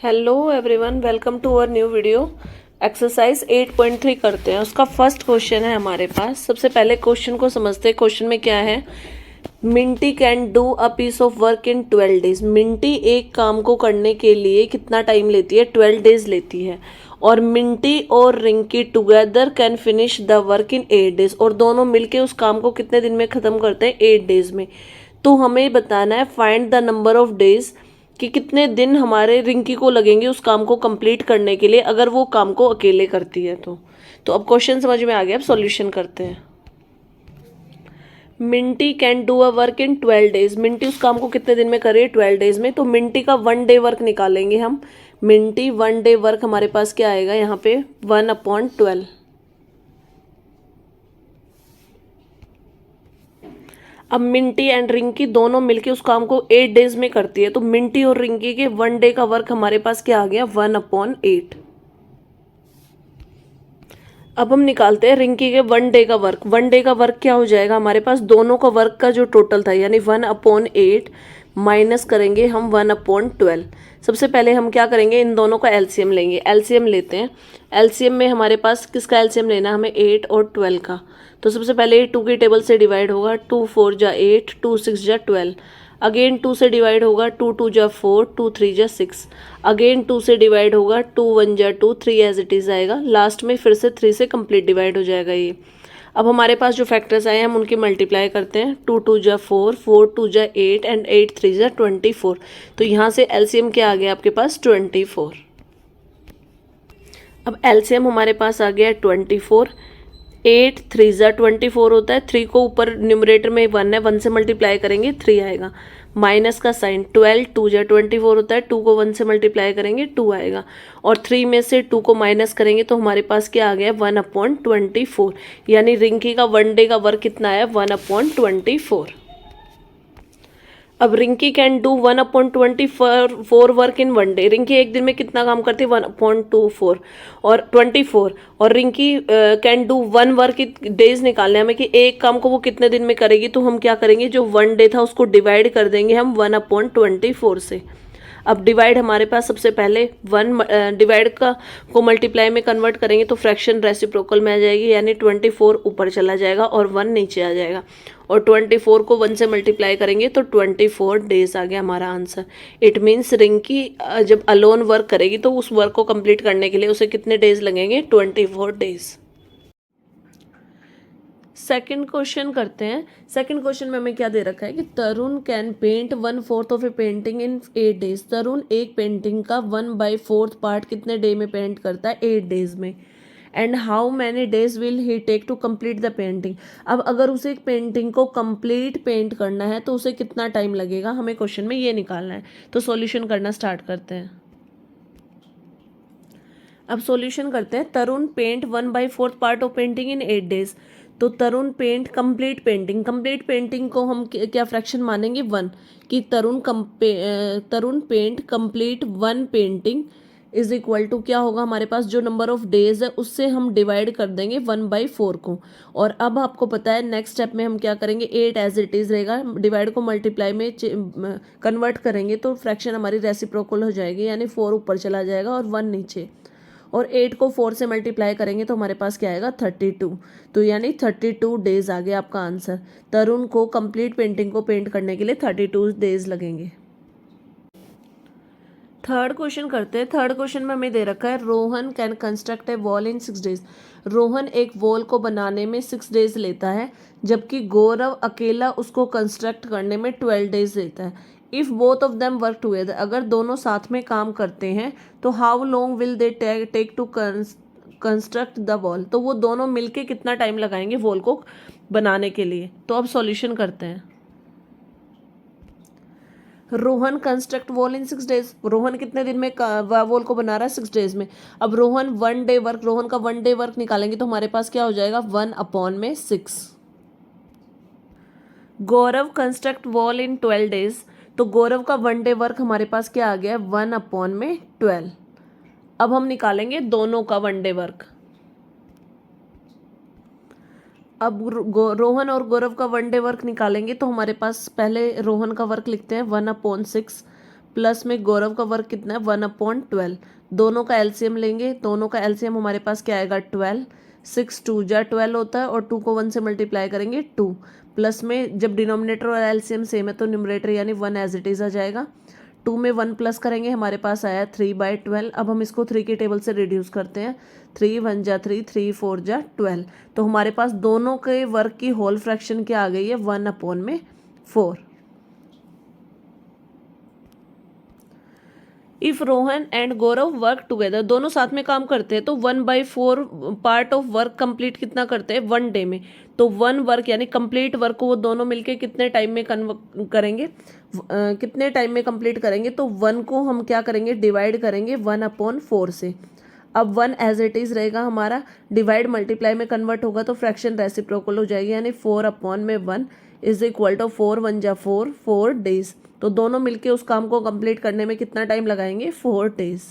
Hello everyone, welcome to our new video. Exercise 8.3 करते हैं। उसका फर्स्ट क्वेश्चन है हमारे पास। सबसे पहले क्वेश्चन को समझते हैं। क्वेश्चन में क्या है? Minty can do a piece of work in 12 days. Minty एक काम को करने के लिए कितना टाइम लेती है? 12 डेज लेती है। और मिंटी और Rinki together can finish the work in 8 days. और दोनों मिलके उस काम को कितने दिन में ख़त्म करते हैं? 8 डेज में। तो हमें बताना है find the number of days, कि कितने दिन हमारे रिंकी को लगेंगे उस काम को कंप्लीट करने के लिए, अगर वो काम को अकेले करती है तो अब क्वेश्चन समझ में आ गया। अब सॉल्यूशन करते हैं। Minty can do a work in 12 days. Minty उस काम को कितने दिन में करे? 12 डेज में। तो मिंटी का 1 डे वर्क निकालेंगे हम। मिंटी 1 डे वर्क हमारे पास क्या आएगा यहाँ पे? 1/12। अब मिंटी एंड रिंकी दोनों मिलके उस काम को 8 डेज में करती है। तो मिंटी और रिंकी के 1 डे का वर्क हमारे पास क्या आ गया? 1/8। अब हम निकालते हैं रिंकी के 1 डे का वर्क। 1 डे का वर्क क्या हो जाएगा हमारे पास? दोनों का वर्क का जो टोटल था, यानी 1/8 माइनस करेंगे हम 1/12। सबसे पहले हम क्या करेंगे? इन दोनों का एलसीएम लेंगे। एलसीएम लेते हैं। एलसीएम में हमारे पास किसका एलसीएम लेना है? हमें 8 और 12 का। तो सबसे पहले 2 की टेबल से डिवाइड होगा। 2 4 जा 8, 2 6 जा 12। अगेन 2 से डिवाइड होगा। 2 2 जा 4, 2 3 जा 6। अगेन 2 से डिवाइड होगा। 2 1 जा 2, 3 एज इट इज़ आएगा। लास्ट में फिर से 3 से कंप्लीट डिवाइड हो जाएगा ये। अब हमारे पास जो फैक्टर्स आए हैं हम उनकी मल्टीप्लाई करते हैं। 2 2 जा 4, 4 2 जा 8 एंड 8 3 जा 24। तो यहाँ से एलसीएम क्या आ गया आपके पास? 24। अब एलसीएम हमारे पास आ गया है 24। 8 3 जा 24 होता है। 3 को ऊपर न्यूमरेटर में 1 है, 1 से मल्टीप्लाई करेंगे 3 आएगा। माइनस का साइन। 12 2 जा 24 होता है। 2 को 1 से मल्टीप्लाई करेंगे 2 आएगा। और 3 में से 2 को माइनस करेंगे तो हमारे पास क्या आ गया? 1/24। यानी रिंकी का 1 डे का वर्क कितना है? 1/24। अब Rinki can do 1/24 work in 1 day. Rinki एक दिन में कितना काम करती है? 1/24 और 24। और Rinki can do 1 work days निकालने हमें, कि एक काम को वो कितने दिन में करेगी। तो हम क्या करेंगे? जो 1 डे था उसको डिवाइड कर देंगे हम 1/24 से। अब डिवाइड हमारे पास सबसे पहले 1 डिवाइड का को मल्टीप्लाई में कन्वर्ट करेंगे तो फ्रैक्शन रेसिप्रोकल में आ जाएगी, यानी 24 ऊपर चला जाएगा और 1 नीचे आ जाएगा। और 24 को 1 से मल्टीप्लाई करेंगे तो 24 डेज आ गया हमारा आंसर। इट मीन्स रिंकी जब अलोन वर्क करेगी तो उस वर्क को कंप्लीट करने के लिए उसे कितने डेज लगेंगे? 24 डेज। सेकंड क्वेश्चन करते हैं। सेकंड क्वेश्चन में हमें क्या दे रखा है कि Tarun can paint 1/4 of a painting in 8 days. Tarun एक पेंटिंग का 1/4 पार्ट कितने डे में पेंट करता है? 8 डेज में। And how many days will he take to complete the painting. अब अगर उसे एक पेंटिंग को कंप्लीट पेंट करना है तो उसे कितना टाइम लगेगा, हमें क्वेश्चन में ये निकालना है। तो सॉल्यूशन करना स्टार्ट करते हैं। अब सॉल्यूशन करते हैं। Tarun paint 1/4 part of painting in 8 days. तो Tarun paint complete painting. Complete painting को हम क्या फ्रैक्शन मानेंगे? 1। कि Tarun paint complete 1 painting is equal to क्या होगा हमारे पास? जो नंबर ऑफ डेज है उससे हम डिवाइड कर देंगे 1/4 को। और अब आपको पता है नेक्स्ट स्टेप में हम क्या करेंगे? 8 एज इट इज़ रहेगा। डिवाइड को मल्टीप्लाई में कन्वर्ट करेंगे तो फ्रैक्शन हमारी रेसिप्रोकल हो जाएगी, यानी 4 ऊपर चला जाएगा और 1 नीचे। और 8 को 4 से मल्टीप्लाई करेंगे तो हमारे पास क्या आएगा? 32। तो यानी 32 डेज आ गया आपका आंसर। तरुण को कंप्लीट पेंटिंग को पेंट करने के लिए 32 डेज लगेंगे। थर्ड क्वेश्चन करते हैं। थर्ड क्वेश्चन में हमें दे रखा है Rohan can construct A wall in 6 days. Rohan एक वॉल को बनाने में 6 डेज लेता है, जबकि गौरव अकेला उसको कंस्ट्रक्ट करने में 12 डेज लेता है। If both of them work together, अगर दोनों साथ में काम करते हैं तो how long will they take to construct the wall. तो वो दोनों मिलके कितना टाइम लगाएंगे वॉल को बनाने के लिए। तो अब सॉल्यूशन करते हैं। रोहन कंस्ट्रक्ट वॉल इन 6 डेज। रोहन कितने दिन में वॉल को बना रहा है? 6 डेज में। अब रोहन 1 डे वर्क, रोहन का 1 डे वर्क निकालेंगे तो हमारे पास क्या हो जाएगा? 1/6। गौरव कंस्ट्रक्ट वॉल इन 12 डेज। तो गौरव का 1 डे वर्क हमारे पास क्या आ गया? 1/12। अब हम निकालेंगे दोनों का 1 डे वर्क। अब रोहन और गौरव का 1 डे वर्क निकालेंगे तो हमारे पास पहले रोहन का वर्क लिखते हैं 1/6 प्लस में गौरव का वर्क कितना है 1/12। दोनों का एलसीएम लेंगे, दोनों का एलसीएम हमारे पास क्या आएगा 12। 6 2 जा 12 होता है और 2 को 1 से मल्टीप्लाई करेंगे 2। प्लस में जब डिनोमिनेटर और एलसीएम सेम है तो न्यूमरेटर यानी 1 एज इट इज आ जाएगा। 2 में 1 प्लस करेंगे, हमारे पास आया 3/12। अब हम इसको 3 की टेबल से रिड्यूस करते हैं। 3 1 जा 3, 3 4 जा 12। तो हमारे पास दोनों के वर्क की होल फ्रैक्शन क्या आ गई है 1/4। If Rohan and Gaurav work together, दोनों साथ में काम करते हैं तो 1/4 पार्ट ऑफ वर्क कंप्लीट कितना करते हैं 1 डे में। तो 1 वर्क यानी कंप्लीट वर्क को वो दोनों मिलके कितने टाइम में करेंगे, कितने टाइम में कंप्लीट करेंगे। तो 1 को हम क्या करेंगे डिवाइड करेंगे 1/4 से। अब 1 एज इट इज रहेगा हमारा, डिवाइड मल्टीप्लाई में कन्वर्ट होगा तो फ्रैक्शन रेसिप्रोकल हो जाएगी, यानी 4/1 इज इक्वल टू 4 1 जा 4 4 डेज। तो दोनों मिलके उस काम को कंप्लीट करने में कितना टाइम लगाएंगे 4 डेज।